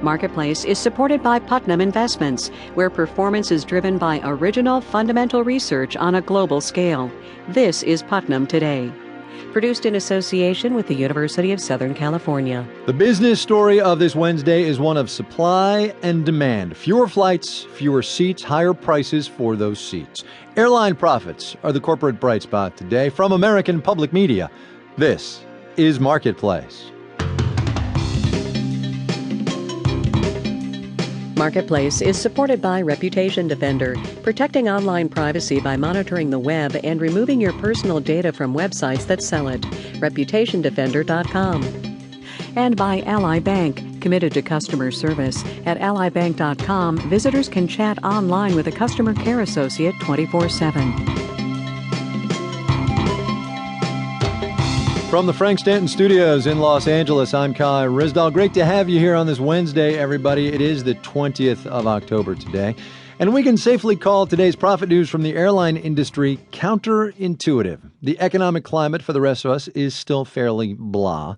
Marketplace is supported by Putnam Investments, where performance is driven by original fundamental research on a global scale. This is Putnam Today. Produced in association with the University of Southern California. The business story of this Wednesday is one of supply and demand. Fewer flights, fewer seats, higher prices for those seats. Airline profits are the corporate bright spot today. From American Public Media, this is Marketplace. Marketplace is supported by Reputation Defender, protecting online privacy by monitoring the web and removing your personal data from websites that sell it. ReputationDefender.com. And by Ally Bank, committed to customer service. At allybank.com, visitors can chat online with a customer care associate 24/7. From the Frank Stanton Studios in Los Angeles, I'm Kai Ryssdal. Great to have you here on this Wednesday, everybody. It is the 20th of October today, and we can safely call today's profit news from the airline industry counterintuitive. The economic climate for the rest of us is still fairly blah,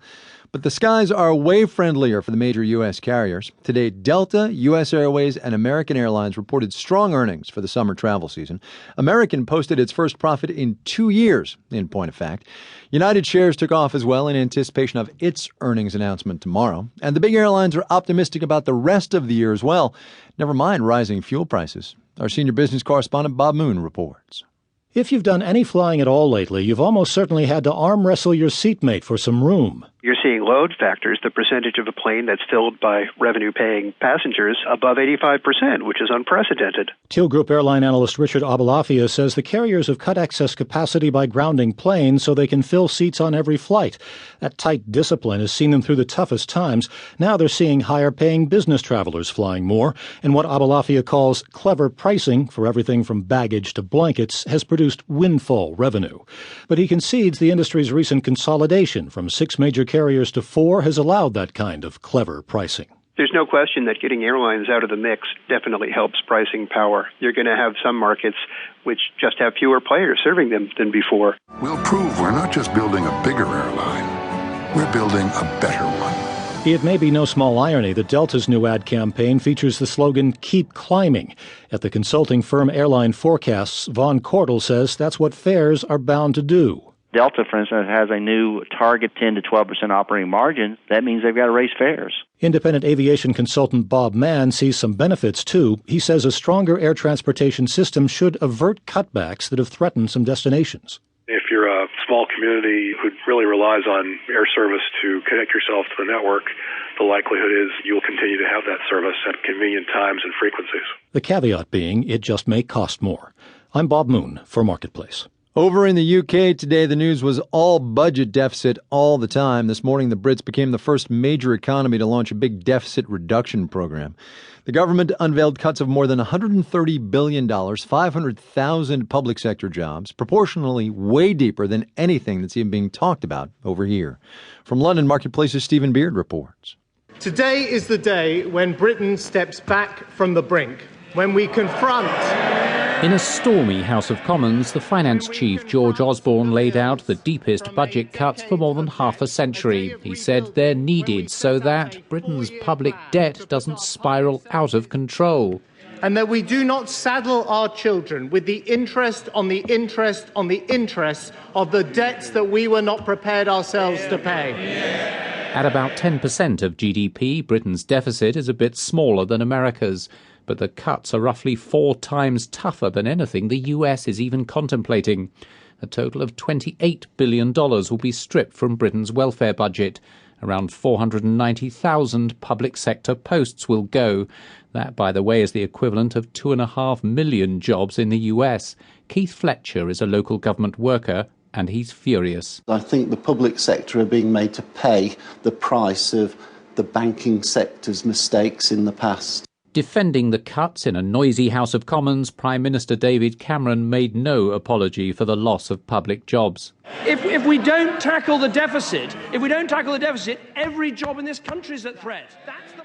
but the skies are way friendlier for the major U.S. carriers. Today, Delta, U.S. Airways, and American Airlines reported strong earnings for the summer travel season. American posted its first profit in 2 years, in point of fact. United shares took off as well in anticipation of its earnings announcement tomorrow. And the big airlines are optimistic about the rest of the year as well, never mind rising fuel prices. Our senior business correspondent Bob Moon reports. If you've done any flying at all lately, you've almost certainly had to arm wrestle your seatmate for some room. You're seeing load factors, the percentage of a plane that's filled by revenue-paying passengers, above 85%, which is unprecedented. Teal Group airline analyst Richard Abalafia says the carriers have cut excess capacity by grounding planes so they can fill seats on every flight. That tight discipline has seen them through the toughest times. Now they're seeing higher-paying business travelers flying more, and what Abalafia calls clever pricing for everything from baggage to blankets has produced windfall revenue. But he concedes the industry's recent consolidation from 6 major carriers to 4 has allowed that kind of clever pricing. There's no question that getting airlines out of the mix definitely helps pricing power. You're going to have some markets which just have fewer players serving them than before. We'll prove we're not just building a bigger airline, we're building a better one. It may be no small irony that Delta's new ad campaign features the slogan, "Keep Climbing." At the consulting firm Airline Forecasts, Vaughn Cordell says that's what fares are bound to do. Delta, for instance, has a new target 10 to 12% operating margin. That means they've got to raise fares. Independent aviation consultant Bob Mann sees some benefits, too. He says a stronger air transportation system should avert cutbacks that have threatened some destinations. If you're a small community who really relies on air service to connect yourself to the network, the likelihood is you'll continue to have that service at convenient times and frequencies. The caveat being it just may cost more. I'm Bob Moon for Marketplace. Over in the UK today, the news was all budget deficit all the time. This morning, the Brits became the first major economy to launch a big deficit reduction program. The government unveiled cuts of more than $130 billion, 500,000 public sector jobs, proportionally way deeper than anything that's even being talked about over here. From London, Marketplace's Stephen Beard reports. Today is the day when Britain steps back from the brink, when we confront... In a stormy House of Commons, the finance chief, George Osborne, laid out the deepest budget cuts for more than half a century. He said they're needed so that Britain's public debt doesn't spiral out of control. And that we do not saddle our children with the interest on the interest on the interest of the debts that we were not prepared ourselves to pay. At about 10% of GDP, Britain's deficit is a bit smaller than America's. But the cuts are roughly 4 times tougher than anything the US is even contemplating. A total of $28 billion will be stripped from Britain's welfare budget. Around 490,000 public sector posts will go. That, by the way, is the equivalent of 2.5 million jobs in the US. Keith Fletcher is a local government worker, and he's furious. I think the public sector are being made to pay the price of the banking sector's mistakes in the past. Defending the cuts in a noisy House of Commons, Prime Minister David Cameron made no apology for the loss of public jobs. If we don't tackle the deficit, every job in this country is at threat. That's the